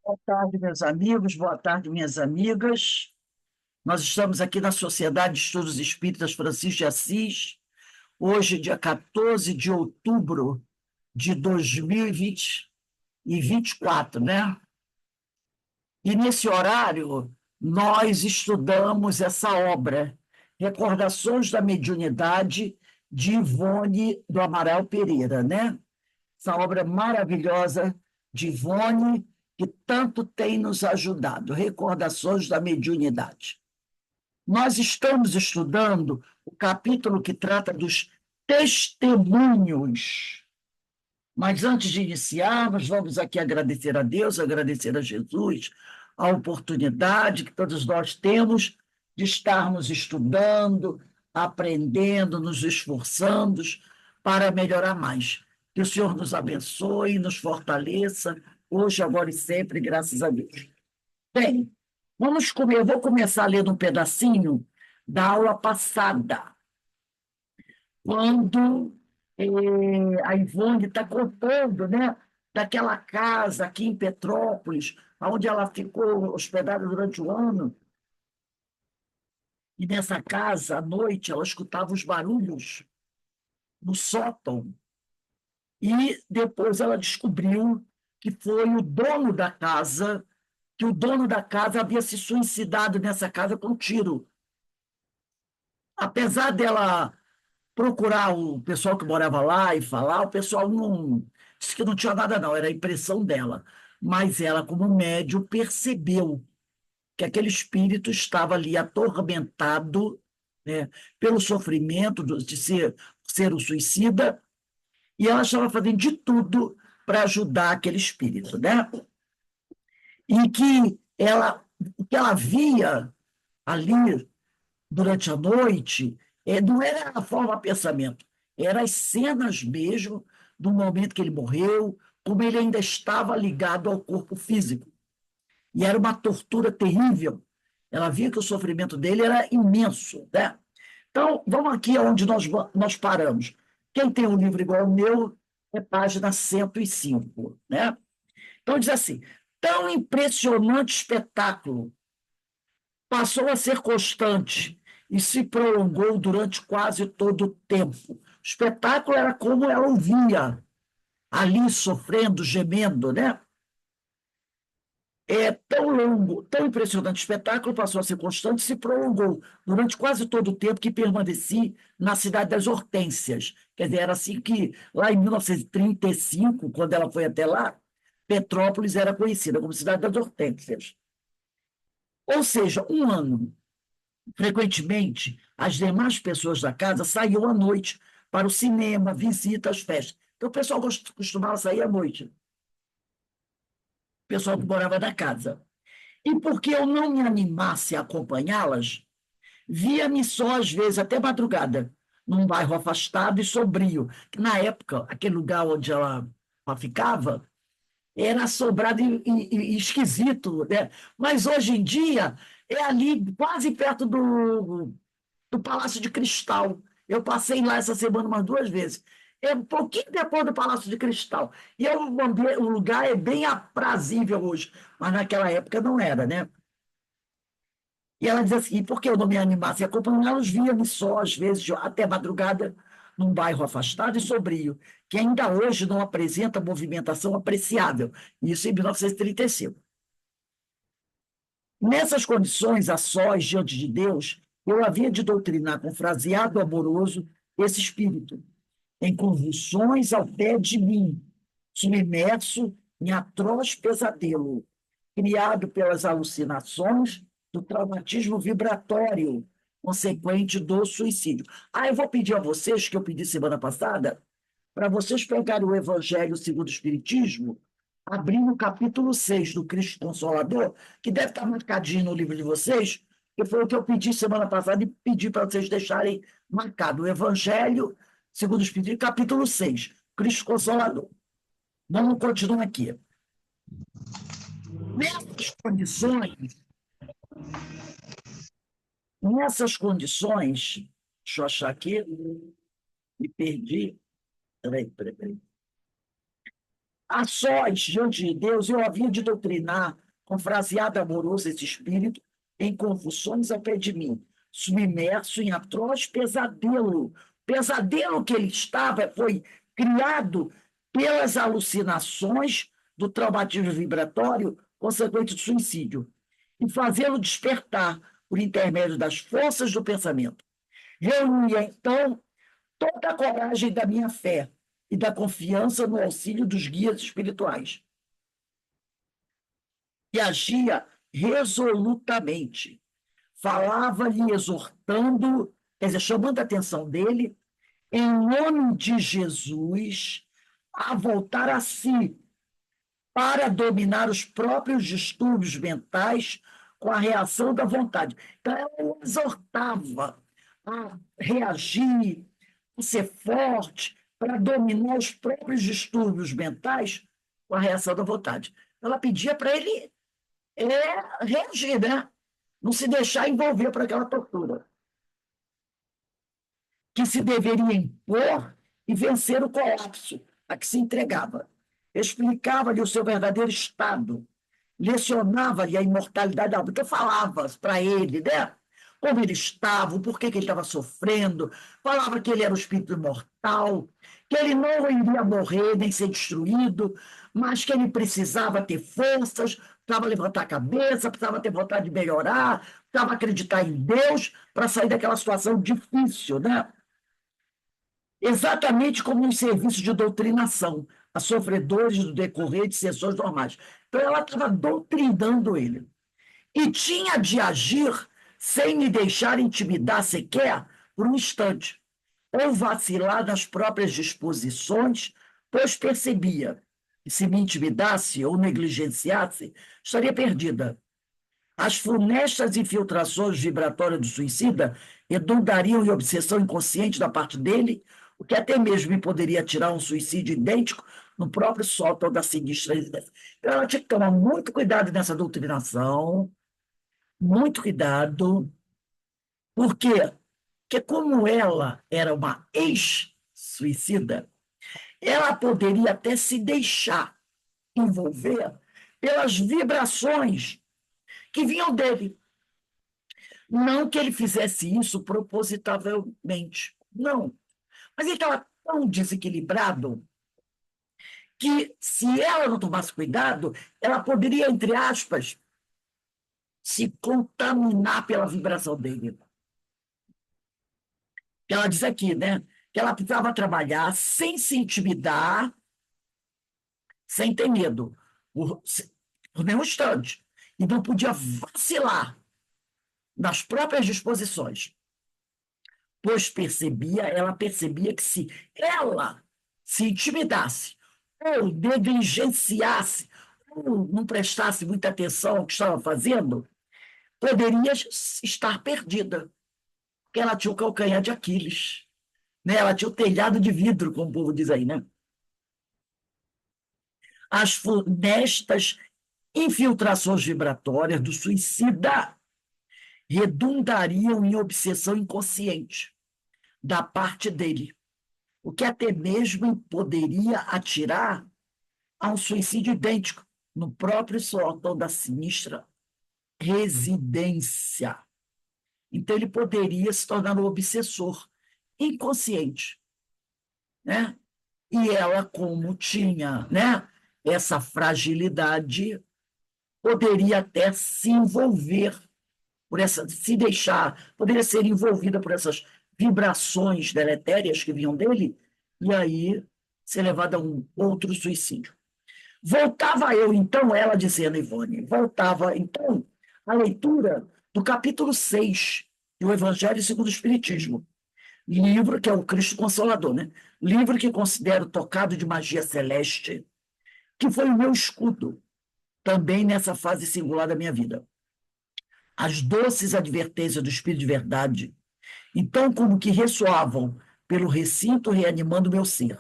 Boa tarde, meus amigos, boa tarde, minhas amigas. Nós estamos aqui na Sociedade de Estudos Espíritas Francisco de Assis, hoje, dia 14 de outubro de 2024, né? E nesse horário, nós estudamos essa obra, Recordações da Mediunidade, de Ivone do Amaral Pereira, né? Essa obra maravilhosa de Ivone, que tanto tem nos ajudado, Recordações da Mediunidade. Nós estamos estudando o capítulo que trata dos testemunhos. Mas antes de iniciarmos, vamos aqui agradecer a Deus, agradecer a Jesus, a oportunidade que todos nós temos de estarmos estudando, aprendendo, nos esforçando para melhorar mais. Que o Senhor nos abençoe, nos fortaleça, hoje, agora e sempre, graças a Deus. Bem, eu vou começar lendo um pedacinho da aula passada, quando a Ivone está contando, né, daquela casa aqui em Petrópolis, onde ela ficou hospedada durante o ano, e nessa casa, à noite, ela escutava os barulhos no sótão, e depois ela descobriu que foi que o dono da casa havia se suicidado nessa casa com um tiro. Apesar dela procurar o pessoal que morava lá e falar, o pessoal não disse que não tinha nada, não, era a impressão dela. Mas ela, como médium, percebeu que aquele espírito estava ali atormentado, né, pelo sofrimento de ser o suicida, e ela estava fazendo de tudo para ajudar aquele espírito, né? E o que ela via ali durante a noite, não era a forma pensamento, eram as cenas mesmo do momento que ele morreu, como ele ainda estava ligado ao corpo físico. E era uma tortura terrível. Ela via que o sofrimento dele era imenso, né? Então, vamos aqui onde nós paramos. Quem tem um livro igual ao meu, é página 105, né? Então, diz assim: tão impressionante espetáculo passou a ser constante e se prolongou durante quase todo o tempo. O espetáculo era como ela ouvia, ali sofrendo, gemendo, né? É tão longo, tão impressionante o espetáculo, passou a ser constante e se prolongou durante quase todo o tempo que permaneci na cidade das Hortênsias. Quer dizer, era assim que, lá em 1935, quando ela foi até lá, Petrópolis era conhecida como cidade das Hortênsias. Ou seja, um ano. Frequentemente, as demais pessoas da casa saíam à noite para o cinema, visitas, festas. Então, o pessoal costumava sair à noite, o pessoal que morava na casa. E porque eu não me animasse a acompanhá-las, via-me só, às vezes, até madrugada, num bairro afastado e sombrio. Na época, aquele lugar onde ela ficava era assombrado e esquisito, né? Mas hoje em dia é ali quase perto do Palácio de Cristal. Eu passei lá essa semana umas duas vezes. É um pouquinho depois do Palácio de Cristal. E o lugar é bem aprazível hoje, mas naquela época não era, né? E ela diz assim: por que eu não me animasse a acompanhá-los? Via-me só, às vezes, até madrugada, num bairro afastado e sombrio, que ainda hoje não apresenta movimentação apreciável. Isso em 1935. Nessas condições, a sós, diante de Deus, eu havia de doutrinar com fraseado amoroso esse espírito, em convulsões ao pé de mim, submerso em atroz pesadelo, criado pelas alucinações do traumatismo vibratório consequente do suicídio. Eu vou pedir a vocês, que eu pedi semana passada, para vocês pegarem o Evangelho segundo o Espiritismo, abrindo o capítulo 6 do Cristo Consolador, que deve estar marcadinho no livro de vocês, que foi o que eu pedi semana passada e pedi para vocês deixarem marcado. O Evangelho segundo o Espiritismo, capítulo 6, Cristo Consolador. Vamos continuar aqui. Nessas condições, nessas condições, deixa eu achar aqui, me perdi. Peraí. A sós, diante de Deus, eu havia de doutrinar com fraseado amoroso esse espírito em convulsões ao pé de mim, submerso em atroz pesadelo. Pesadelo que ele estava foi criado pelas alucinações do traumatismo vibratório consequente do suicídio, e fazê-lo despertar por intermédio das forças do pensamento. Reunia, então, toda a coragem da minha fé e da confiança no auxílio dos guias espirituais. E agia resolutamente. Falava-lhe, exortando, quer dizer, chamando a atenção dele, em nome de Jesus, a voltar a si, para dominar os próprios distúrbios mentais com a reação da vontade. Então, ela exortava a reagir, a ser forte, para dominar os próprios distúrbios mentais com a reação da vontade. Ela pedia para ele reagir, né? Não se deixar envolver por aquela tortura, que se deveria impor e vencer o colapso a que se entregava. Explicava-lhe o seu verdadeiro estado, lecionava-lhe a imortalidade da alma. Então, falava para ele, né? Como ele estava, por que ele estava sofrendo, falava que ele era o espírito imortal, que ele não iria morrer nem ser destruído, mas que ele precisava ter forças, precisava levantar a cabeça, precisava ter vontade de melhorar, precisava acreditar em Deus para sair daquela situação difícil, né? Exatamente como nos serviços de doutrinação, a sofredores do decorrer de sessões normais. Então, ela estava doutrinando ele. E tinha de agir sem me deixar intimidar sequer por um instante, ou vacilar nas próprias disposições, pois percebia que se me intimidasse ou negligenciasse, estaria perdida. As funestas infiltrações vibratórias do suicida redundariam em obsessão inconsciente da parte dele, o que até mesmo me poderia tirar um suicídio idêntico no próprio sótão da sinistra residência. Então, ela tinha que tomar muito cuidado nessa doutrinação, muito cuidado, por quê? Porque como ela era uma ex-suicida, ela poderia até se deixar envolver pelas vibrações que vinham dele. Não que ele fizesse isso propositavelmente, não. Mas ele estava tão desequilibrado que, se ela não tomasse cuidado, ela poderia, entre aspas, se contaminar pela vibração dele. Ela diz aqui, né, que ela precisava trabalhar sem se intimidar, sem ter medo, por nenhum instante. E não podia vacilar nas próprias disposições, pois ela percebia que se ela se intimidasse ou negligenciasse, ou não prestasse muita atenção ao que estava fazendo, poderia estar perdida, porque ela tinha o calcanhar de Aquiles, né? Ela tinha o telhado de vidro, como o povo diz aí, né? As funestas infiltrações vibratórias do suicida redundariam em obsessão inconsciente da parte dele, o que até mesmo poderia atirar a um suicídio idêntico no próprio sótão da sinistra residência. Então, ele poderia se tornar um obsessor inconsciente, né? E ela, como tinha, né, essa fragilidade, poderia até se envolver por essa, se deixar, poderia ser envolvida por essas vibrações deletérias que vinham dele, e aí ser levada a um outro suicídio. Voltava eu, então, ela dizendo, Ivone, voltava, então, a leitura do capítulo 6 do Evangelho segundo o Espiritismo, livro que é o Cristo Consolador, né? Livro que considero tocado de magia celeste, que foi o meu escudo também nessa fase singular da minha vida. As doces advertências do Espírito de Verdade, então como que ressoavam pelo recinto, reanimando meu ser,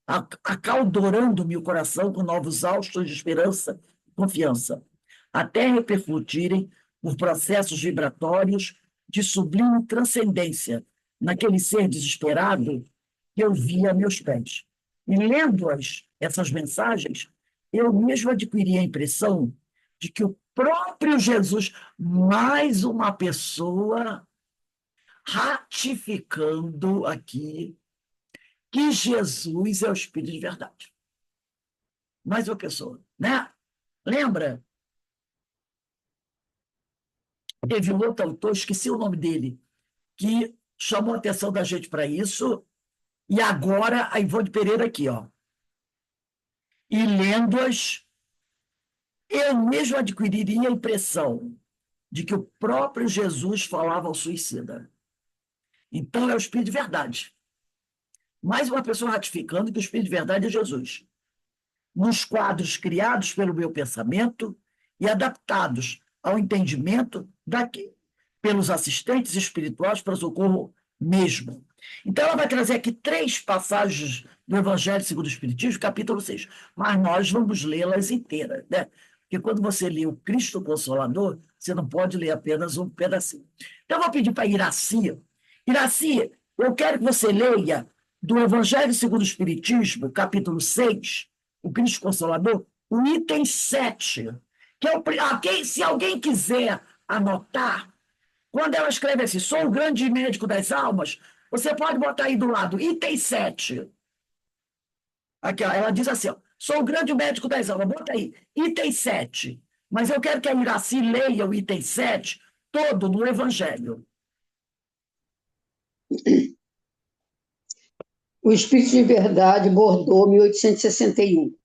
acalorando-me o coração com novos haustos de esperança e confiança, até repercutirem por processos vibratórios de sublime transcendência naquele ser desesperado que eu via a meus pés. E lendo-as, essas mensagens, eu mesmo adquiri a impressão de que o próprio Jesus, mais uma pessoa ratificando aqui que Jesus é o Espírito de verdade. Mais uma pessoa, né? Lembra? Teve um outro autor, esqueci o nome dele, que chamou a atenção da gente para isso, e agora a Ivone Pereira aqui, ó. E lendo-as, eu mesmo adquiriria a impressão de que o próprio Jesus falava ao suicida. Então é o Espírito de verdade. Mais uma pessoa ratificando que o Espírito de verdade é Jesus. Nos quadros criados pelo meu pensamento e adaptados ao entendimento daqui, pelos assistentes espirituais para socorro mesmo. Então, ela vai trazer aqui 3 passagens do Evangelho segundo o Espiritismo, capítulo 6, mas nós vamos lê-las inteiras, né? Porque quando você lê o Cristo Consolador, você não pode ler apenas um pedacinho. Então, eu vou pedir para Iraci. Iraci, eu quero que você leia do Evangelho segundo o Espiritismo, capítulo 6, o Cristo Consolador, o item 7, que é se alguém quiser anotar, quando ela escreve assim, sou o grande médico das almas, você pode botar aí do lado, item 7. Aqui, ó, ela diz assim, ó, sou o grande médico das almas, bota aí, item 7. Mas eu quero que a Iraci leia o item 7 todo no Evangelho. O Espírito de Verdade, Bordeaux, 1861.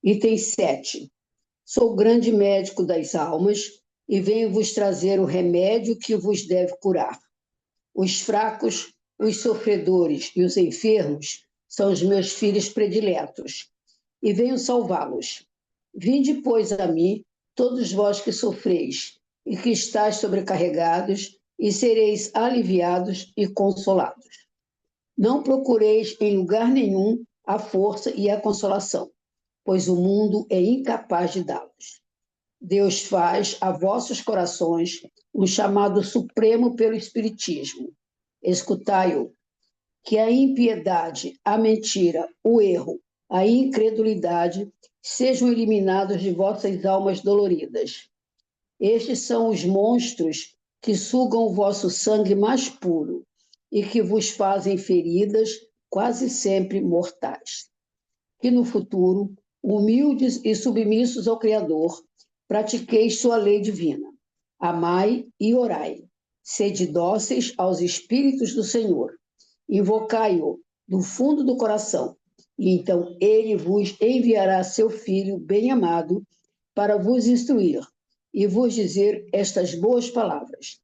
Item 7. Sou o grande médico das almas e venho vos trazer o remédio que vos deve curar. Os fracos, os sofredores e os enfermos são os meus filhos prediletos, e venho salvá-los. Vinde, pois, a mim, todos vós que sofreis e que estáis sobrecarregados, e sereis aliviados e consolados. Não procureis em lugar nenhum a força e a consolação, pois o mundo é incapaz de dá-los. Deus faz a vossos corações um chamado supremo pelo Espiritismo. Escutai-o, que a impiedade, a mentira, o erro, a incredulidade sejam eliminados de vossas almas doloridas. Estes são os monstros que sugam o vosso sangue mais puro e que vos fazem feridas quase sempre mortais. Que no futuro, humildes e submissos ao Criador, pratiqueis sua lei divina. Amai e orai. Sede dóceis aos Espíritos do Senhor. Invocai-o do fundo do coração, e então ele vos enviará seu Filho bem-amado para vos instruir e vos dizer estas boas palavras.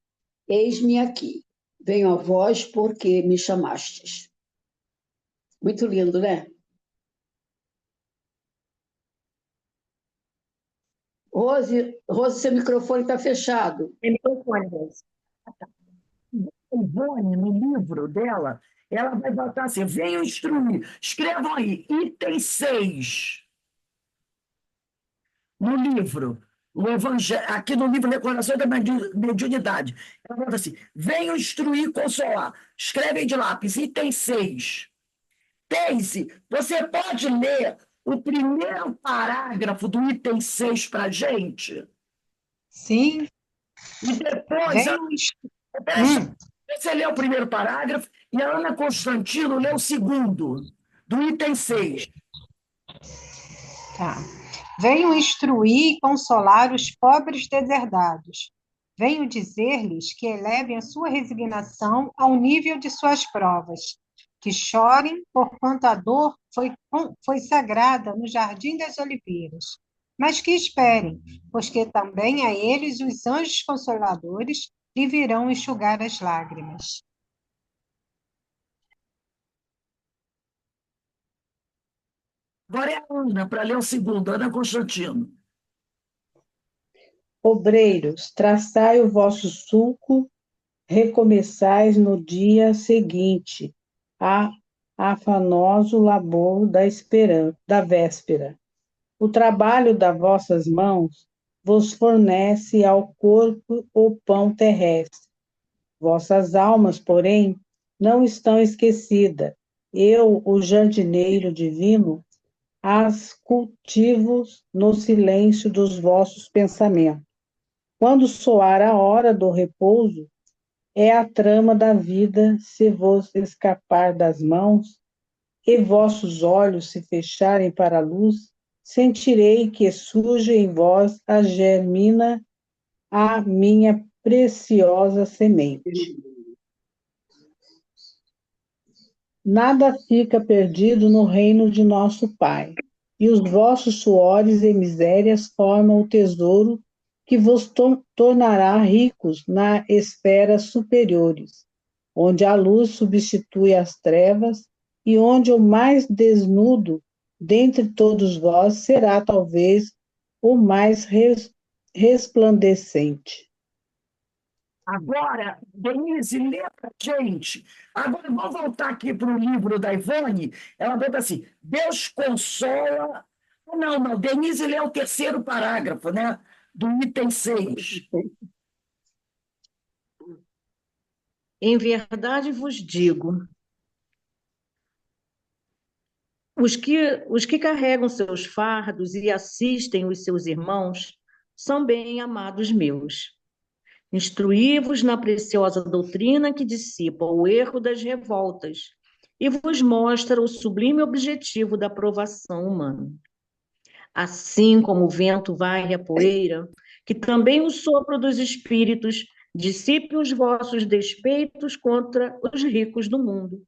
Eis-me aqui, venho a vós porque me chamastes. Muito lindo, né? Rose, seu microfone está fechado. Tem microfone, Rose. Ivone, no livro dela, ela vai botar assim, venham instruir, escrevam aí, item 6, no livro, o Evangelho, aqui no livro Recordação da Mediunidade, ela bota assim, venham instruir e consolar, escrevem de lápis, item 6. Daisy, você pode ler o primeiro parágrafo do item 6 para a gente? Sim. E depois, você lê o primeiro parágrafo e a Ana Constantino lê o segundo, do item 6. Tá. Venho instruir e consolar os pobres deserdados. Venho dizer-lhes que elevem a sua resignação ao nível de suas provas, que chorem, porquanto a dor foi sagrada no Jardim das Oliveiras, mas que esperem, pois que também a eles os anjos consoladores lhe virão enxugar as lágrimas. Agora é a Ana, para ler o segundo, Ana Constantino. Obreiros, traçai o vosso sulco, recomeçais no dia seguinte, a afanoso labor da véspera. O trabalho das vossas mãos vos fornece ao corpo o pão terrestre. Vossas almas, porém, não estão esquecidas. Eu, o jardineiro divino, as cultivos no silêncio dos vossos pensamentos. Quando soar a hora do repouso, é a trama da vida se vos escapar das mãos e vossos olhos se fecharem para a luz, sentirei que surge em vós a germina a minha preciosa semente. Nada fica perdido no reino de nosso Pai, e os vossos suores e misérias formam o tesouro que vos tornará ricos nas esferas superiores, onde a luz substitui as trevas e onde o mais desnudo dentre todos vós será talvez o mais resplandecente. Agora, Denise, lê para gente. Agora, vamos voltar aqui para o livro da Ivone. Ela bota assim: Deus consola. Não, não, Denise lê o terceiro parágrafo, né? Do item 6. Em verdade vos digo, os que carregam seus fardos e assistem os seus irmãos são bem amados meus. Instruí-vos na preciosa doutrina que dissipa o erro das revoltas e vos mostra o sublime objetivo da provação humana. Assim como o vento varre a poeira, que também o sopro dos espíritos dissipe os vossos despeitos contra os ricos do mundo,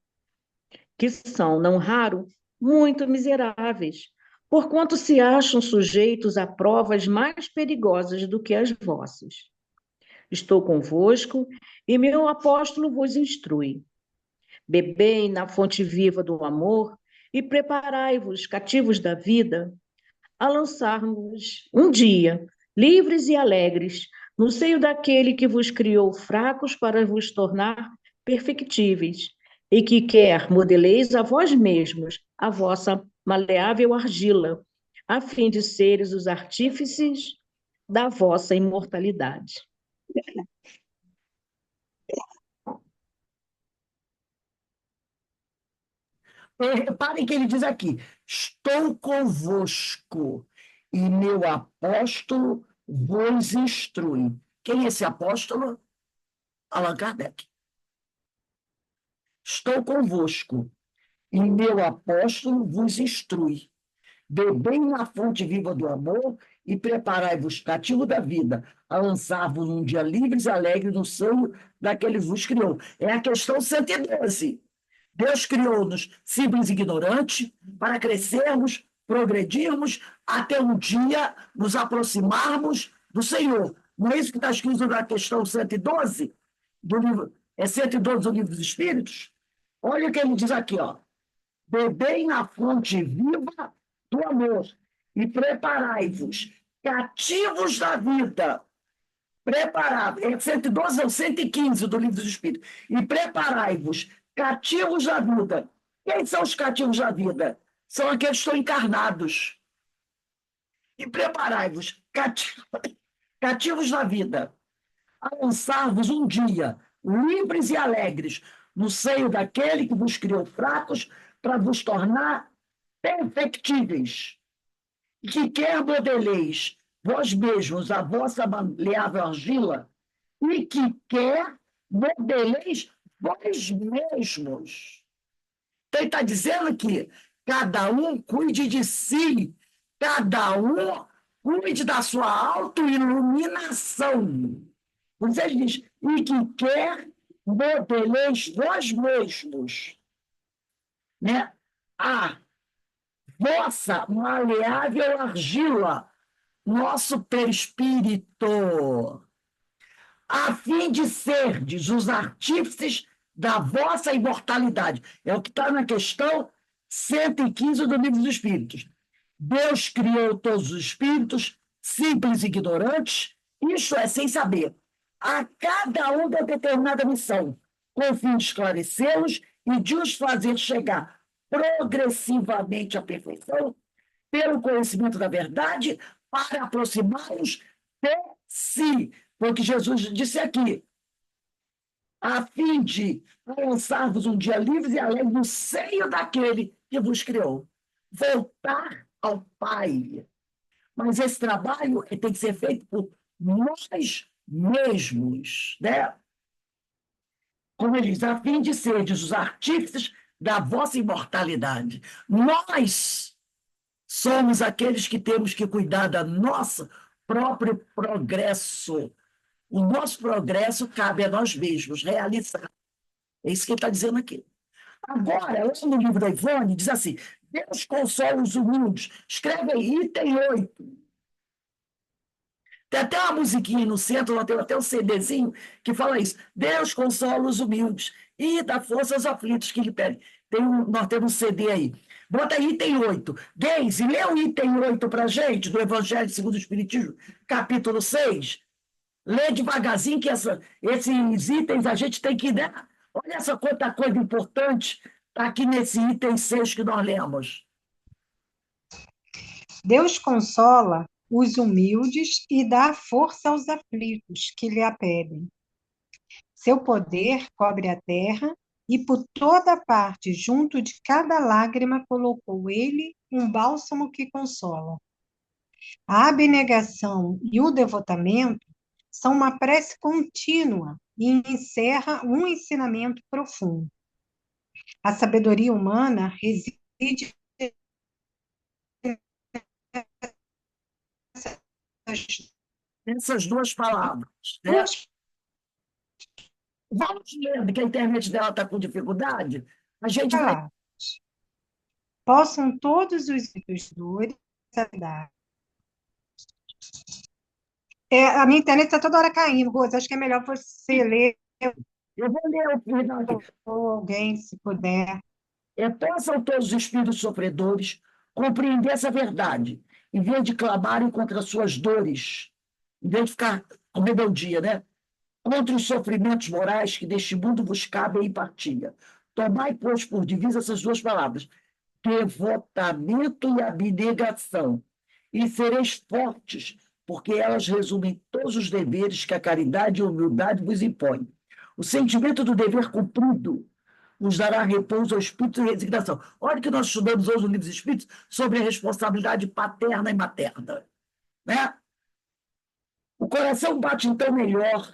que são, não raro, muito miseráveis, porquanto se acham sujeitos a provas mais perigosas do que as vossas. Estou convosco e meu apóstolo vos instrui. Bebei na fonte viva do amor e preparai-vos, cativos da vida, a lançar-vos um dia, livres e alegres, no seio daquele que vos criou fracos para vos tornar perfectíveis, e que quer modeleis a vós mesmos, a vossa maleável argila, a fim de seres os artífices da vossa imortalidade. Reparem que ele diz aqui: estou convosco e meu apóstolo vos instrui. Quem é esse apóstolo? Allan Kardec. Estou convosco e meu apóstolo vos instrui. Bebei na fonte viva do amor e preparai-vos cativo da vida, a lançar-vos num dia livres e alegres no seio daquele que vos criou. É a questão 112. Deus criou-nos simples e ignorantes para crescermos, progredirmos, até um dia nos aproximarmos do Senhor. Não é isso que está escrito na questão 112 do livro, 112 do Livro dos Espíritos? Olha o que ele diz aqui, ó. Bebei na fonte viva do amor e preparai-vos, cativos da vida. Preparai, 112 ou 115 do Livro dos Espíritos. E preparai-vos, cativos da vida. Quem são os cativos da vida? São aqueles que estão encarnados. E preparai-vos, cativos da vida, a lançar-vos um dia, livres e alegres, no seio daquele que vos criou fracos, para vos tornar perfectíveis, e que quer modeleis vós mesmos a vossa maleável argila, e que quer modeleis vós mesmos. Então, ele está dizendo que cada um cuide de si, cada um cuide da sua autoiluminação. Por isso ele diz, e que quer modeleis vós mesmos, né? A vossa maleável argila, nosso perispírito, a fim de serdes os artífices da vossa imortalidade. É o que está na questão 115 do Livro dos Espíritos. Deus criou todos os espíritos, simples e ignorantes, isto é, sem saber. A cada um da determinada missão, com o fim de esclarecê-los e de os fazer chegar progressivamente à perfeição, pelo conhecimento da verdade, para aproximá-los de si. Porque Jesus disse aqui, a fim de lançar-vos um dia livres e alegres no seio daquele que vos criou. Voltar ao Pai. Mas esse trabalho tem que ser feito por nós mesmos, né? Como ele diz, a fim de seres os artífices da vossa imortalidade. Nós somos aqueles que temos que cuidar da nosso próprio progresso. O nosso progresso cabe a nós mesmos realizar. É isso que ele está dizendo aqui. Agora, lá no livro da Ivone, diz assim: Deus consola os humildes. Escreve aí, item 8. Tem até uma musiquinha no centro, nós temos até um CDzinho que fala isso. Deus consola os humildes e dá força aos aflitos que lhe pedem. Nós temos um CD aí. Bota aí item 8. Geise, lê o item 8 para a gente, do Evangelho segundo o Espiritismo, capítulo 6. Lê devagarzinho, que esses itens a gente tem que dar. Olha essa quanta coisa importante está aqui nesse item 6 que nós lemos. Deus consola os humildes e dá força aos aflitos que lhe apelem. Seu poder cobre a terra e por toda parte, junto de cada lágrima, colocou ele um bálsamo que consola. A abnegação e o devotamento são uma prece contínua e encerra um ensinamento profundo. A sabedoria humana reside Essas duas palavras. Né? duas. Vamos ler, que a internet dela está com dificuldade. A gente vai. Palavras. Possam todos os dores dar. A minha internet está toda hora caindo, Rosa. Acho que é melhor você ler Eu vou ler o final aqui. ou alguém, se puder. Possam todos os espíritos sofredores compreender essa verdade, em vez de clamarem contra suas dores, em vez de ficar com rebeldia, né? Contra os sofrimentos morais que deste mundo vos cabem em partilha. Tomai, pois, por divisa essas duas palavras: devotamento e abnegação, e sereis fortes, porque elas resumem todos os deveres que a caridade e a humildade vos impõem. O sentimento do dever cumprido nos dará repouso ao espírito e resignação. Olha que nós estudamos hoje no Livro dos Espíritos sobre a responsabilidade paterna e materna. Né? O coração bate então melhor,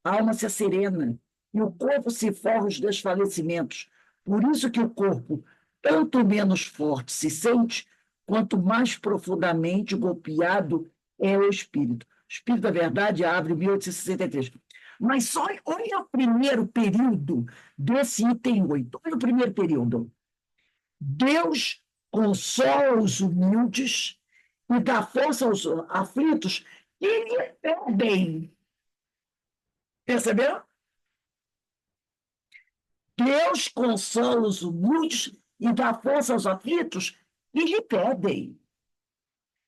a alma se serena, e o corpo se forra os desfalecimentos. Por isso que o corpo, tanto menos forte se sente, quanto mais profundamente golpeado é o espírito. O Espírito da Verdade abre 1863. Mas só olha o primeiro período desse item 8. Olha o primeiro período. Deus consola os humildes e dá força aos aflitos que lhe pedem. Percebeu? Deus consola os humildes e dá força aos aflitos que lhe pedem.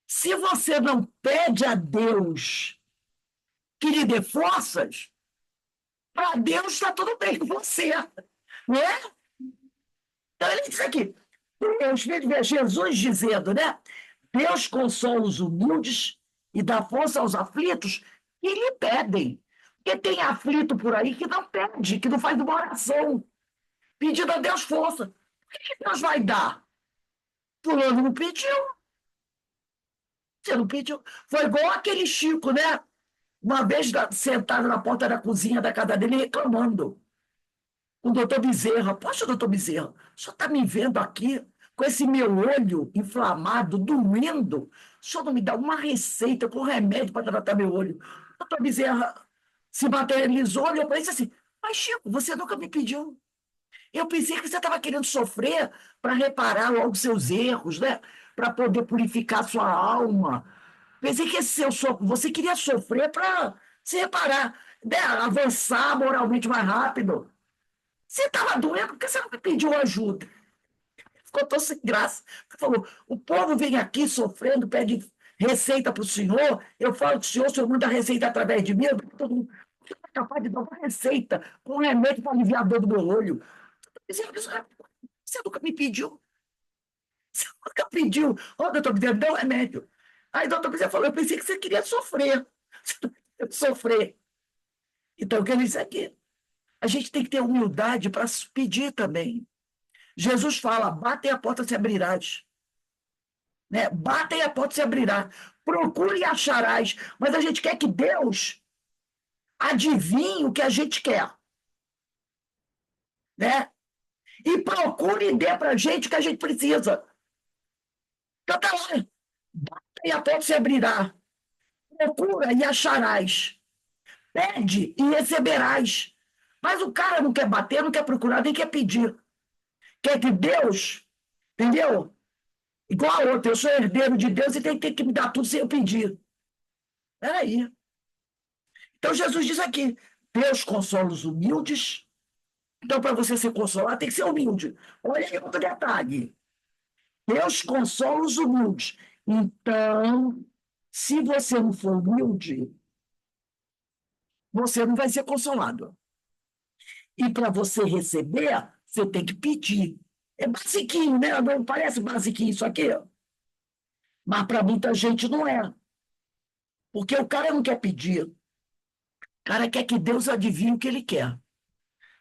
Se você não pede a Deus que lhe dê forças, para Deus está tudo bem com você. Não é? Então ele diz aqui, Jesus dizendo, né? Deus consola os humildes e dá força aos aflitos que lhe pedem. Porque tem aflito por aí que não pede, que não faz uma oração, pedindo a Deus força. O que Deus vai dar? Fulano não pediu. Você não pediu. Foi igual aquele Chico, né? Uma vez sentado na porta da cozinha da casa dele reclamando. O doutor Bezerra, poxa, doutor Bezerra, o senhor está me vendo aqui com esse meu olho inflamado, doendo? O senhor não me dá uma receita com remédio para tratar meu olho? O doutor Bezerra se materializou, olhou para ele e disse assim: mas Chico, você nunca me pediu. Eu pensei que você estava querendo sofrer para reparar logo seus erros, né? Para poder purificar sua alma. Pensei que você queria sofrer para se reparar, né? Avançar moralmente mais rápido. Você estava doendo, por que você não me pediu ajuda? Ficou tão sem graça. Falou: o povo vem aqui sofrendo, pede receita para o senhor, eu falo que o senhor manda receita através de mim, todo mundo é capaz de dar uma receita com um remédio para aliviar a dor do meu olho. Você nunca me pediu. Você nunca pediu. Ó, doutor Bezerra, me dá um remédio. Aí o doutor Bezerra falou: eu pensei que você queria sofrer. Sofrer. Então, o que ele disse aqui? A gente tem que ter humildade para pedir também. Jesus fala: batem a porta, se abrirás. né? Bata e a porta se abrirá. Procure e acharás. Mas a gente quer que Deus adivinhe o que a gente quer, né? E procure e dê para a gente o que a gente precisa. Então tá lá. Bata e a porta se abrirá. Procura e acharás. Pede e receberás. Mas o cara não quer bater, não quer procurar, nem quer pedir. Quer que Deus, entendeu? Igual a outra, eu sou herdeiro de Deus e tem que me dar tudo sem eu pedir. Peraí. Então Jesus diz aqui: Deus consola os humildes. Então, para você ser consolado, tem que ser humilde. Olha aí outro detalhe. Deus consola os humildes. Então, se você não for humilde, você não vai ser consolado. E para você receber, você tem que pedir. É basiquinho, né? Não parece basiquinho isso aqui? Mas para muita gente não é. Porque o cara não quer pedir. O cara quer que Deus adivinhe o que ele quer.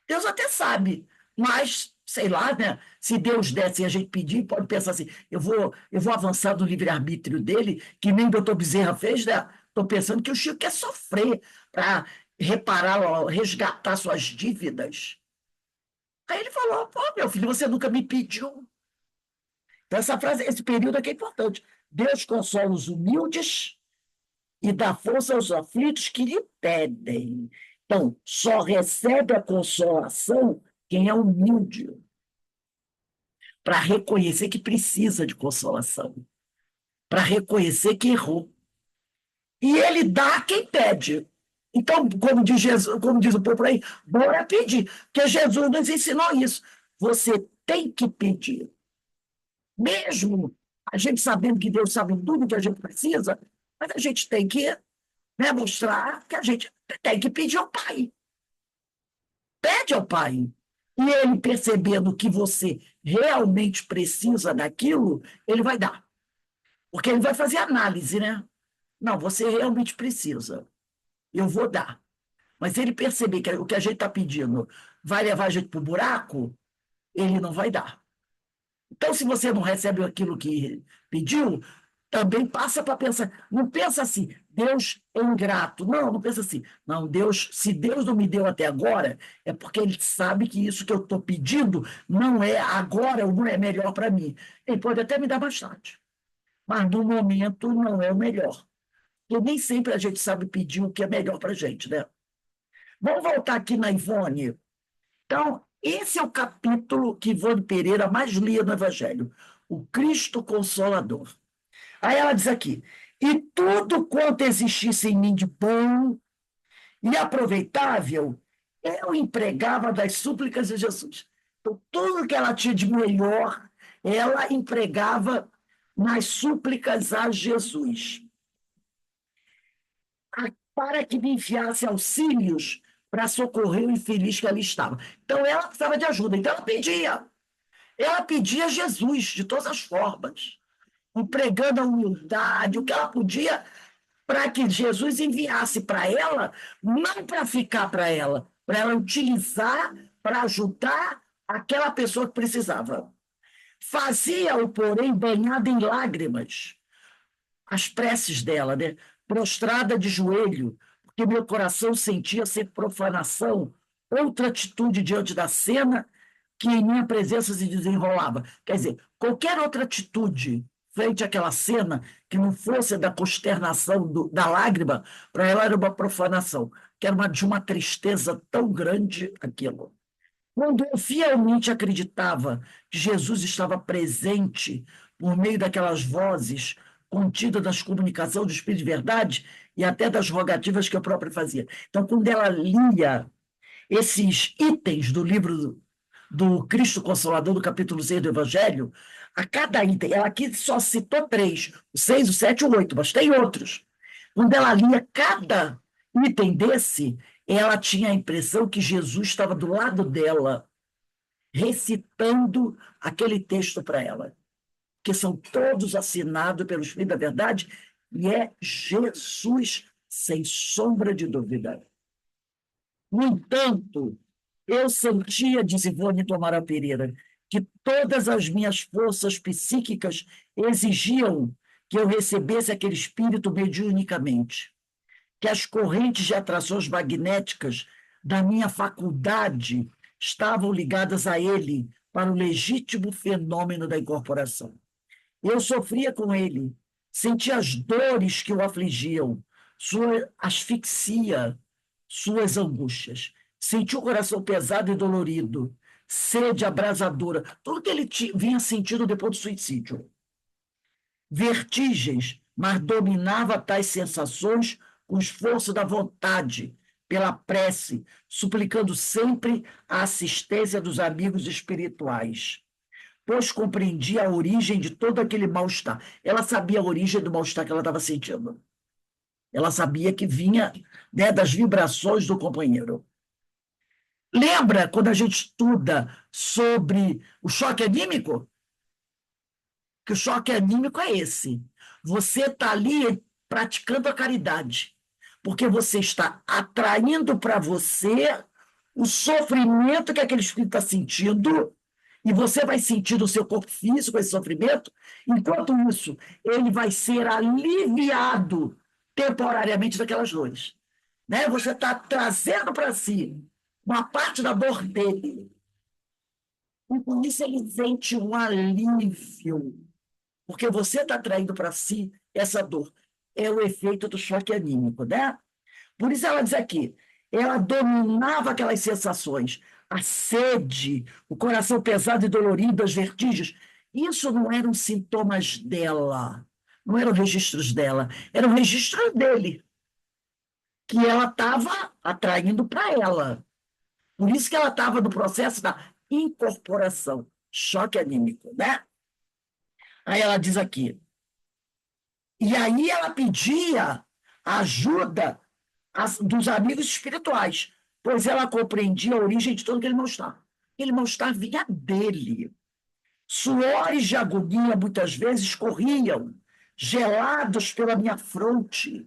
Deus até sabe, mas, sei lá, né? Se Deus desse e a gente pedir, pode pensar assim, eu vou avançar no livre-arbítrio dele, que nem o doutor Bezerra fez, né? Estou pensando que o Chico quer sofrer para reparar, resgatar suas dívidas. Aí ele falou, pô, meu filho, você nunca me pediu. Então, essa frase, esse período aqui é importante. Deus consola os humildes e dá força aos aflitos que lhe pedem. Então, só recebe a consolação quem é humilde, para reconhecer que precisa de consolação, para reconhecer que errou. E ele dá a quem pede. Então, como diz, Jesus, como diz o povo por aí, bora pedir, porque Jesus nos ensinou isso. Você tem que pedir. Mesmo a gente sabendo que Deus sabe tudo que a gente precisa, mas a gente tem que, né, mostrar que a gente tem que pedir ao Pai. Pede ao Pai. E ele percebendo que você realmente precisa daquilo, ele vai dar. Porque ele vai fazer análise, né? Não, você realmente precisa. Eu vou dar. Mas se ele perceber que o que a gente está pedindo vai levar a gente para o buraco, ele não vai dar. Então, se você não recebe aquilo que pediu, também passa para pensar. Não pensa assim, Deus é ingrato. Não, não pensa assim. Não, Deus, se Deus não me deu até agora, é porque Ele sabe que isso que eu estou pedindo não é agora, ou não é melhor para mim. Ele pode até me dar mais tarde, mas no momento não é o melhor. Porque nem sempre a gente sabe pedir o que é melhor para a gente, né? Vamos voltar aqui na Ivone. Então, esse é o capítulo que Ivone Pereira mais lia no Evangelho, o Cristo Consolador. Aí ela diz aqui: e tudo quanto existisse em mim de bom e aproveitável, eu empregava das súplicas de Jesus. Então, tudo que ela tinha de melhor, ela empregava nas súplicas a Jesus, para que me enviasse auxílios para socorrer o infeliz que ali estava. Então, ela precisava de ajuda, então ela pedia. Ela pedia a Jesus de todas as formas, empregando a humildade, o que ela podia, para que Jesus enviasse para ela, não para ficar para ela utilizar para ajudar aquela pessoa que precisava. Fazia-o, porém, banhada em lágrimas, as preces dela, né? Prostrada de joelho, porque meu coração sentia ser profanação, outra atitude diante da cena que em minha presença se desenrolava. Quer dizer, qualquer outra atitude frente àquela cena que não fosse da consternação, da lágrima, para ela era uma profanação, que era de uma tristeza tão grande aquilo. Quando eu fielmente acreditava que Jesus estava presente por meio daquelas vozes contidas nas comunicações do Espírito de Verdade e até das rogativas que eu própria fazia. Então, quando ela lia esses itens do livro do Cristo Consolador, do capítulo 6 do Evangelho, a cada item, ela aqui só citou 3, o 6, o 7 e o 8, mas tem outros. Quando ela lia cada item desse, ela tinha a impressão que Jesus estava do lado dela, recitando aquele texto para ela, que são todos assinados pelo Espírito da Verdade, e é Jesus, sem sombra de dúvida. No entanto, eu sentia, diz Ivone do Amaral Pereira, que todas as minhas forças psíquicas exigiam que eu recebesse aquele espírito mediunicamente, que as correntes de atrações magnéticas da minha faculdade estavam ligadas a ele para o legítimo fenômeno da incorporação. Eu sofria com ele, sentia as dores que o afligiam, sua asfixia, suas angústias. Senti o coração pesado e dolorido, sede abrasadora, tudo que ele vinha sentindo depois do suicídio. Vertigens, mas dominava tais sensações com esforço da vontade, pela prece, suplicando sempre a assistência dos amigos espirituais, pois compreendia a origem de todo aquele mal-estar. Ela sabia a origem do mal-estar que ela estava sentindo. Ela sabia que vinha, né, das vibrações do companheiro. Lembra quando a gente estuda sobre o choque anímico? Que o choque anímico é esse. Você está ali praticando a caridade, porque você está atraindo para você o sofrimento que aquele espírito está sentindo, e você vai sentir no seu corpo físico esse sofrimento, enquanto isso, ele vai ser aliviado temporariamente daquelas dores. Né? Você está trazendo para si uma parte da dor dele. E com isso ele sente um alívio, porque você está traindo para si essa dor. É o efeito do choque anímico, né? Por isso ela diz aqui, ela dominava aquelas sensações, a sede, o coração pesado e dolorido, as vertigens. Isso não eram sintomas dela, não eram registros dela, eram registros dele, que ela estava atraindo para ela. Por isso que ela estava no processo da incorporação, choque anímico, né? Aí ela diz aqui, e aí ela pedia ajuda dos amigos espirituais, pois ela compreendia a origem de todo aquele mal-estar. Aquele mal-estar vinha dele. Suores de agonia muitas vezes corriam, gelados pela minha fronte,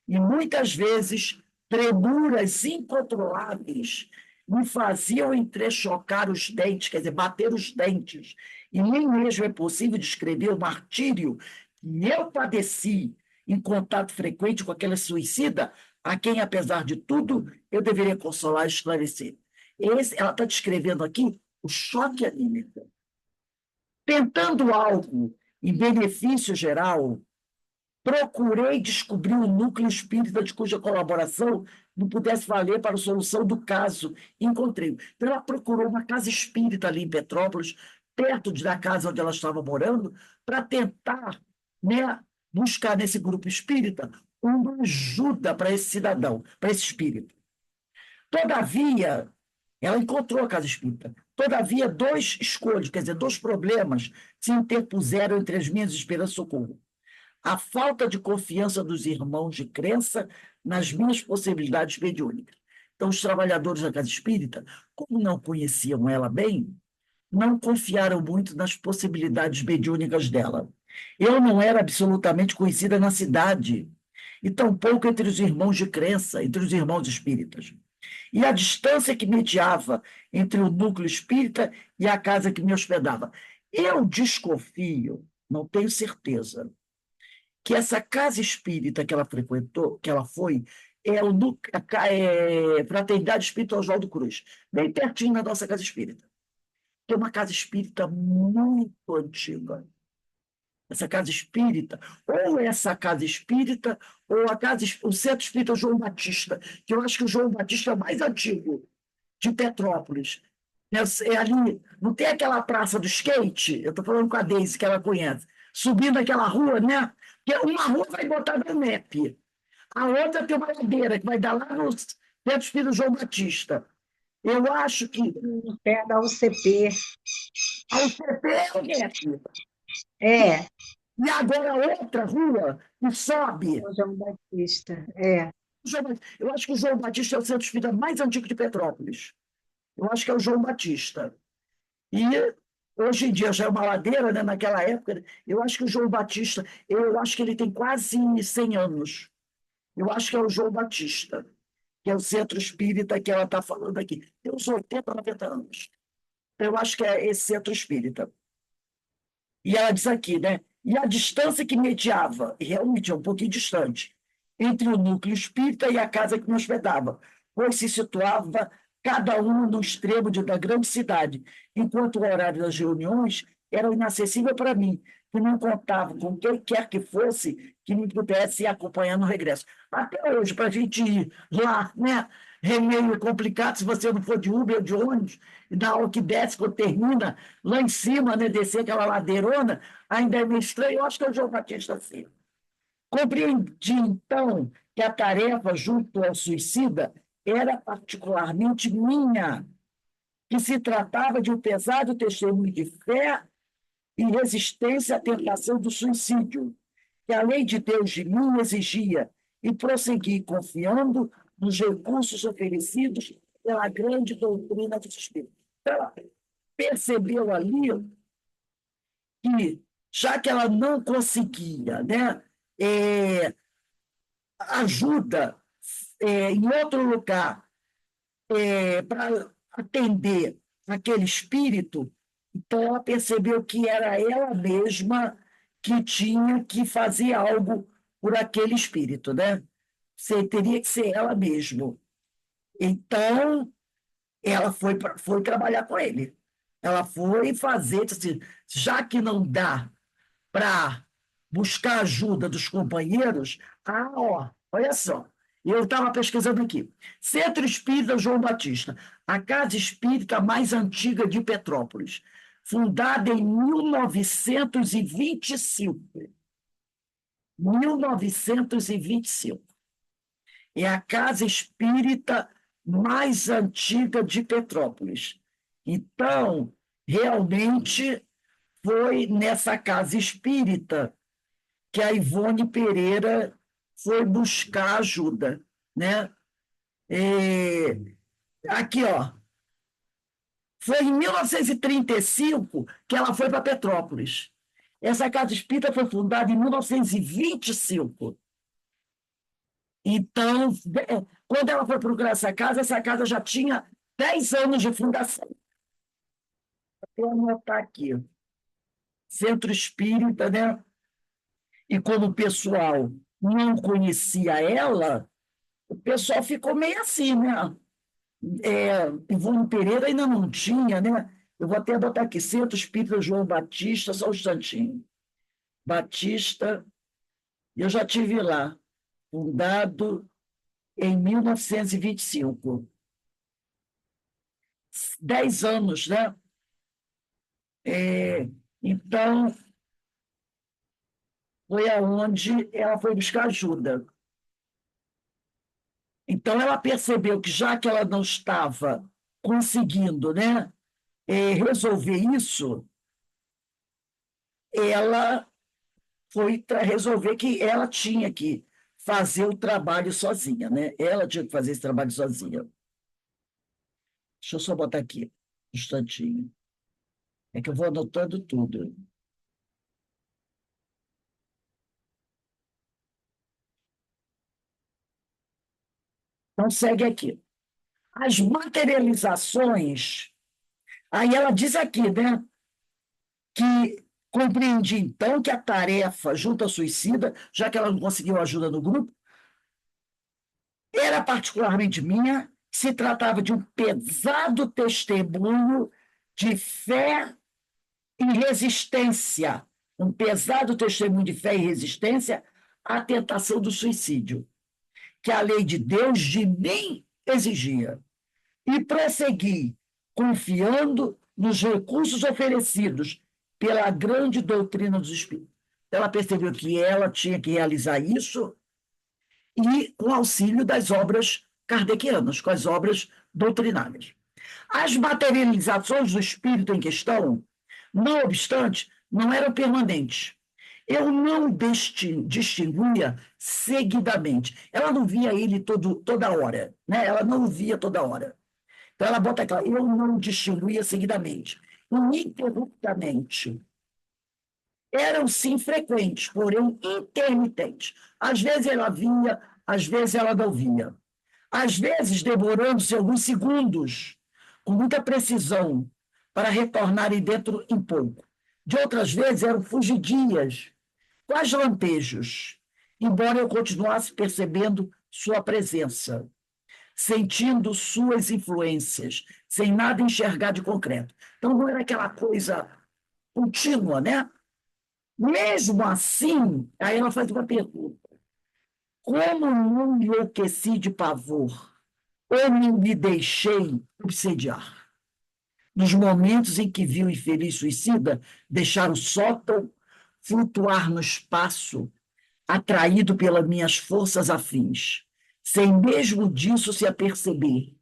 e muitas vezes tremuras incontroláveis me faziam entrechocar os dentes, quer dizer, bater os dentes. E nem mesmo é possível descrever o martírio que eu padeci em contato frequente com aquela suicida, a quem, apesar de tudo, eu deveria consolar e esclarecer. Ela está descrevendo aqui o choque anímico. Tentando algo em benefício geral, procurei descobrir o núcleo espírita de cuja colaboração não pudesse valer para a solução do caso. Encontrei. Então, ela procurou uma casa espírita ali em Petrópolis, perto da casa onde ela estava morando, para tentar, né, buscar nesse grupo espírita uma ajuda para esse cidadão, para esse espírito. Todavia, ela encontrou a casa espírita. Todavia, dois escolhas, quer dizer, dois problemas se interpuseram entre as minhas esperanças de socorro. A falta de confiança dos irmãos de crença nas minhas possibilidades mediúnicas. Então, os trabalhadores da casa espírita, como não conheciam ela bem, não confiaram muito nas possibilidades mediúnicas dela. Eu não era absolutamente conhecida na cidade, e tampouco entre os irmãos de crença, entre os irmãos espíritas. E a distância que mediava entre o núcleo espírita e a casa que me hospedava. Eu desconfio, não tenho certeza, que essa casa espírita que ela frequentou, que ela foi, é Fraternidade Espírita Oswaldo Cruz, bem pertinho da nossa casa espírita. É uma casa espírita muito antiga. Essa casa espírita, ou essa casa espírita, ou o Centro Espírita João Batista, que eu acho que o João Batista é o mais antigo de Petrópolis. É ali, não tem aquela praça do skate? Eu estou falando com a Deise, que ela conhece. Subindo aquela rua, né? Porque uma rua vai botar no MEP, a outra tem uma ladeira que vai dar lá no Centro Espírita João Batista. Eu acho que No pé da UCP. a UCP é o MEP. É, E agora a outra rua que sobe. o João Batista. É. Eu acho que o João Batista é o centro espírita mais antigo de Petrópolis. Eu acho que é o João Batista. E hoje em dia já é uma ladeira, né? Naquela época, eu acho que o João Batista, eu acho que ele tem quase 100 anos. Eu acho que é o João Batista, que é o centro espírita que ela está falando aqui. Tem uns 80, 90 anos. Eu acho que é esse centro espírita. E ela diz aqui, né? E a distância que mediava, e realmente é um pouquinho distante, entre o núcleo espírita e a casa que me hospedava, pois se situava cada uma no extremo da grande cidade, enquanto o horário das reuniões era inacessível para mim, que não contava com quem quer que fosse que me pudesse acompanhar no regresso. Até hoje, para a gente ir lá, né? É meio complicado se você não for de Uber ou de ônibus, e na hora que desce, quando termina, lá em cima, né, descer aquela ladeirona, ainda é meio estranho. Eu acho que é o João Batista assim. Compreendi, então, que a tarefa junto ao suicida era particularmente minha, que se tratava de um pesado testemunho de fé e resistência à tentação do suicídio, que a lei de Deus de mim exigia, e prossegui confiando nos recursos oferecidos pela grande doutrina dos Espíritos. Ela percebeu ali que, já que ela não conseguia, né, ajuda em outro lugar para atender aquele espírito, então ela percebeu que era ela mesma que tinha que fazer algo por aquele espírito, né? Você teria que ser ela mesma. Então, ela foi trabalhar com ele. Ela foi fazer, assim, já que não dá para buscar ajuda dos companheiros, olha só, eu estava pesquisando aqui. Centro Espírita João Batista, a casa espírita mais antiga de Petrópolis, fundada em 1925. 1925. É a casa espírita mais antiga de Petrópolis. Então, realmente, foi nessa casa espírita que a Ivone Pereira foi buscar ajuda, né? Aqui, ó, foi em 1935 que ela foi para Petrópolis. Essa casa espírita foi fundada em 1925. Então, quando ela foi procurar essa casa já tinha 10 anos de fundação. Vou anotar aqui. Centro Espírita, né? E como o pessoal não conhecia ela, o pessoal ficou meio assim, né? Ivone Pereira ainda não tinha, né? Eu vou até botar aqui, Centro Espírita João Batista, só um instantinho. Batista, eu já tive lá, fundado em 1925. 10 anos, né? Então, foi aonde ela foi buscar ajuda. Então, ela percebeu que, já que ela não estava conseguindo, né, resolver isso, ela foi resolver que ela tinha que fazer o trabalho sozinha, né? Ela tinha que fazer esse trabalho sozinha. Deixa eu só botar aqui, um instantinho. É que eu vou anotando tudo. Então, segue aqui. As materializações. Aí ela diz aqui, né, que compreendi, então, que a tarefa junto ao suicida, já que ela não conseguiu ajuda no grupo, era particularmente minha, se tratava de um pesado testemunho de fé e resistência, um pesado testemunho de fé e resistência à tentação do suicídio, que a lei de Deus de mim exigia. E prossegui, confiando nos recursos oferecidos pela grande doutrina dos Espíritos. Ela percebeu que ela tinha que realizar isso e com auxílio das obras kardecianas, com as obras doutrinárias. As materializações do espírito em questão, não obstante, não eram permanentes. Eu não distinguia seguidamente. Ela não via ele toda hora, né? Ela não o via toda hora. Então, ela bota aquela, eu não distinguia seguidamente, ininterruptamente. Eram, sim, frequentes, porém intermitentes. Às vezes ela vinha, às vezes ela não vinha. Às vezes demorando-se alguns segundos, com muita precisão, para retornarem dentro em pouco. De outras vezes eram fugidias, quais lampejos, embora eu continuasse percebendo sua presença, sentindo suas influências, sem nada enxergar de concreto. Então não era aquela coisa contínua, né? Mesmo assim, aí ela faz uma pergunta: como não enlouqueci de pavor ou não me deixei obsediar? Nos momentos em que vi o infeliz suicida deixar o sótão, flutuar no espaço, atraído pelas minhas forças afins, sem mesmo disso se aperceber,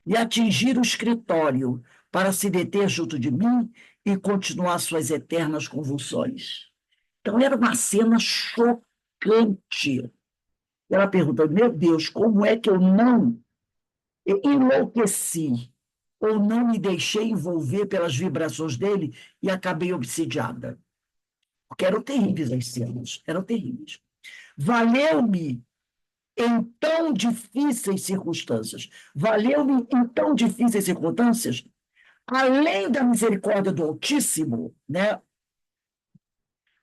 e atingir o escritório para se deter junto de mim e continuar suas eternas convulsões. Então, era uma cena chocante. Ela pergunta: meu Deus, como é que eu não enlouqueci ou não me deixei envolver pelas vibrações dele e acabei obsidiada? Porque eram terríveis as cenas, eram terríveis. Valeu-me em tão difíceis circunstâncias, valeu-me em tão difíceis circunstâncias, além da misericórdia do Altíssimo, né,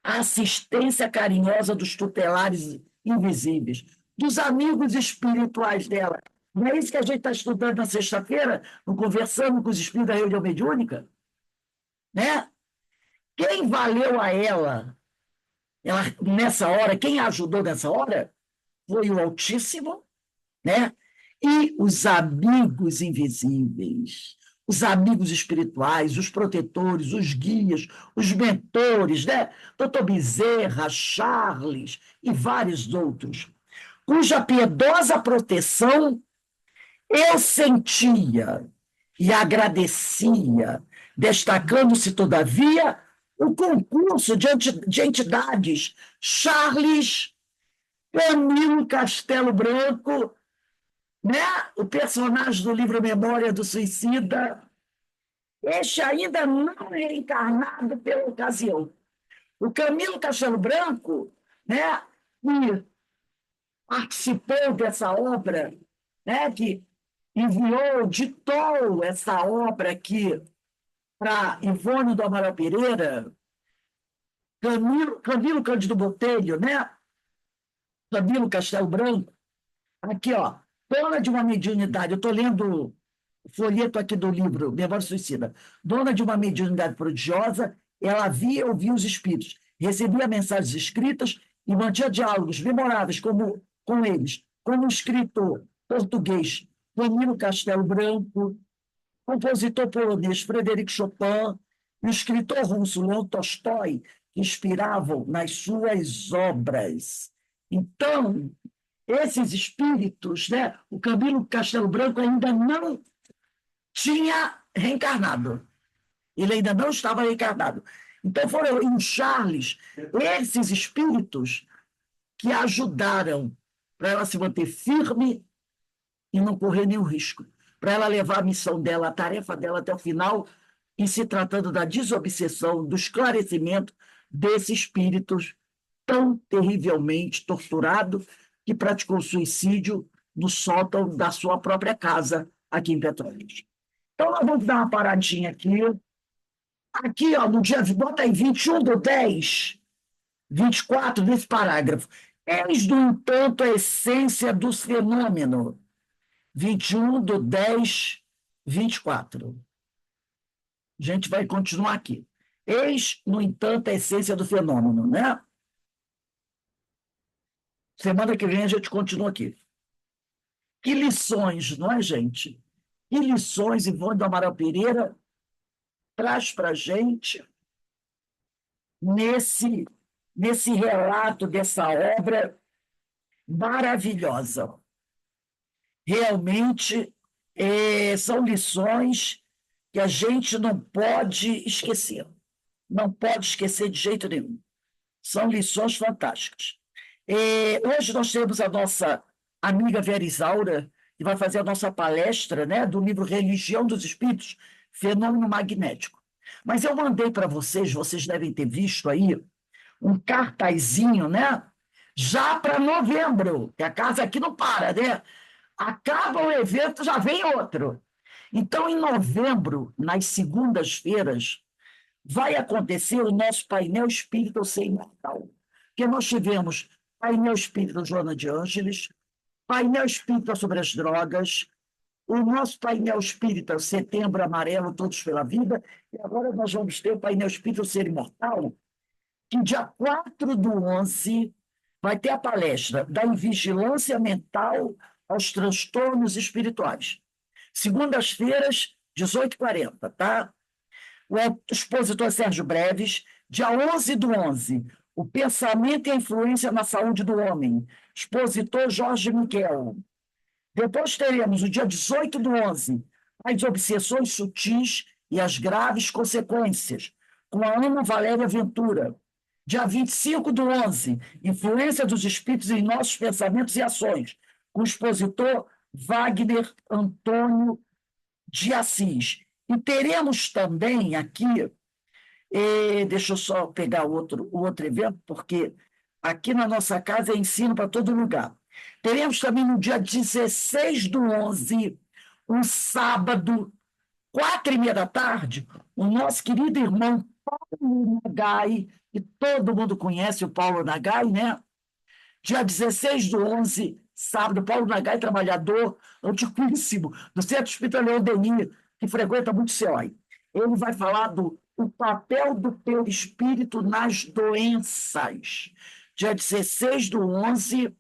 a assistência carinhosa dos tutelares invisíveis, dos amigos espirituais dela. Não é isso que a gente está estudando na sexta-feira, no Conversando com os Espíritos da Reunião Mediúnica? Né? Quem valeu a ela nessa hora, quem a ajudou nessa hora, foi o Altíssimo, né? E os amigos invisíveis, os amigos espirituais, os protetores, os guias, os mentores, né? Doutor Bezerra, Charles e vários outros, cuja piedosa proteção eu sentia e agradecia, destacando-se, todavia, o concurso de entidades Charles, Camilo Castelo Branco, né? O personagem do livro Memória do Suicida, este ainda não reencarnado pela ocasião. O Camilo Castelo Branco, né, que participou dessa obra, né, que enviou, ditou essa obra aqui para Ivone do Amaral Pereira, Camilo Cândido Botelho, né? Camilo Castelo Branco, aqui, ó, dona de uma mediunidade, eu estou lendo o folheto aqui do livro, Memória Suicida. Dona de uma mediunidade prodigiosa, ela via e ouvia os espíritos, recebia mensagens escritas e mantinha diálogos memoráveis com eles, como o escritor português Camilo Castelo Branco, compositor polonês Frederic Chopin e o escritor russo Leon Tolstói, que inspiravam nas suas obras. Então, esses espíritos, né, o Camilo Castelo Branco ainda não tinha reencarnado. Ele ainda não estava reencarnado. Então, foram em Charles esses espíritos que ajudaram para ela se manter firme e não correr nenhum risco, para ela levar a missão dela, a tarefa dela até o final, em se tratando da desobsessão, do esclarecimento desse espírito tão terrivelmente torturado que praticou suicídio no sótão da sua própria casa aqui em Petrópolis. Então, nós vamos dar uma paradinha aqui. Aqui, ó, no dia, bota aí, 21/10/24, nesse parágrafo. Eis, no entanto, a essência dos fenômenos. 21/10/24. A gente vai continuar aqui. Eis, no entanto, a essência do fenômeno, né? Semana que vem a gente continua aqui. Que lições, não é, gente? Que lições Ivone do Amaral Pereira traz para a gente nesse relato dessa obra maravilhosa. Realmente, são lições que a gente não pode esquecer. Não pode esquecer de jeito nenhum. São lições fantásticas. Hoje nós temos a nossa amiga Vera Isaura, que vai fazer a nossa palestra, né, do livro Religião dos Espíritos, Fenômeno Magnético. Mas eu mandei para vocês devem ter visto aí, um cartazinho, né, já para novembro, que a casa aqui não para, né? Acaba o evento, já vem outro. Então, em novembro, nas segundas-feiras, vai acontecer o nosso painel Espírita Ser Imortal, que nós tivemos painel Espírita Joana de Ângeles, painel Espírita sobre as drogas, o nosso painel Espírita Setembro Amarelo, Todos pela Vida, e agora nós vamos ter o painel Espírita Ser Imortal, que dia 4/11 vai ter a palestra da invigilância mental aos transtornos espirituais. Segundas-feiras, 18h40, tá? O expositor Sérgio Breves, dia 11/11, o pensamento e a influência na saúde do homem, expositor Jorge Miquel. Depois teremos o dia 18/11, as obsessões sutis e as graves consequências, com a Ana Valéria Ventura. Dia 25/11, influência dos espíritos em nossos pensamentos e ações, com o expositor Wagner Antônio de Assis. E teremos também aqui, deixa eu só pegar o outro evento, porque aqui na nossa casa é ensino para todo lugar. Teremos também no dia 16/11, um sábado, 4h30 o nosso querido irmão Paulo Nagai, que todo mundo conhece o Paulo Nagai, né? Dia 16/11, sábado, Paulo Nagai, trabalhador antiquíssimo do Centro Espírita Leão Denis, que frequenta muito CEOI. Ele vai falar do o papel do perispírito nas doenças. Dia 16/11,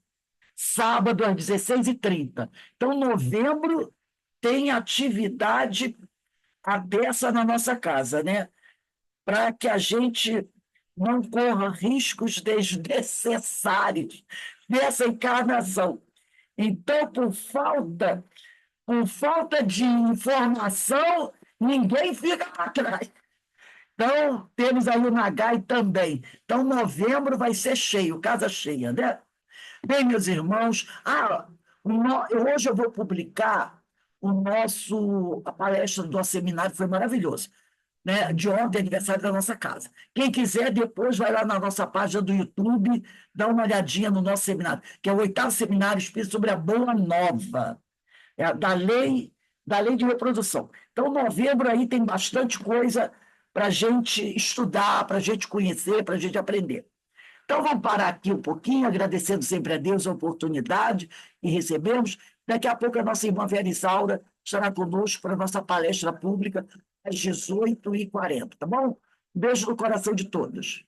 sábado, às 16h30. Então, novembro tem atividade dessa na nossa casa, né? Para que a gente não corra riscos desnecessários nessa encarnação. Então, por falta de informação, ninguém fica para trás. Então, temos aí o Nagai também. Então, novembro vai ser cheio, casa cheia, né? Bem, meus irmãos, hoje eu vou publicar a palestra do nosso seminário, foi maravilhoso, né? De ontem, aniversário da nossa casa. Quem quiser, depois vai lá na nossa página do YouTube, dá uma olhadinha no nosso seminário, que é o 8º Seminário Espírita sobre a Boa Nova, da lei de reprodução. Então, novembro aí tem bastante coisa para a gente estudar, para a gente conhecer, para a gente aprender. Então, vamos parar aqui um pouquinho, agradecendo sempre a Deus a oportunidade que recebemos. Daqui a pouco a nossa irmã Vera Isaura estará conosco para a nossa palestra pública às 18h40, tá bom? Um beijo no coração de todos.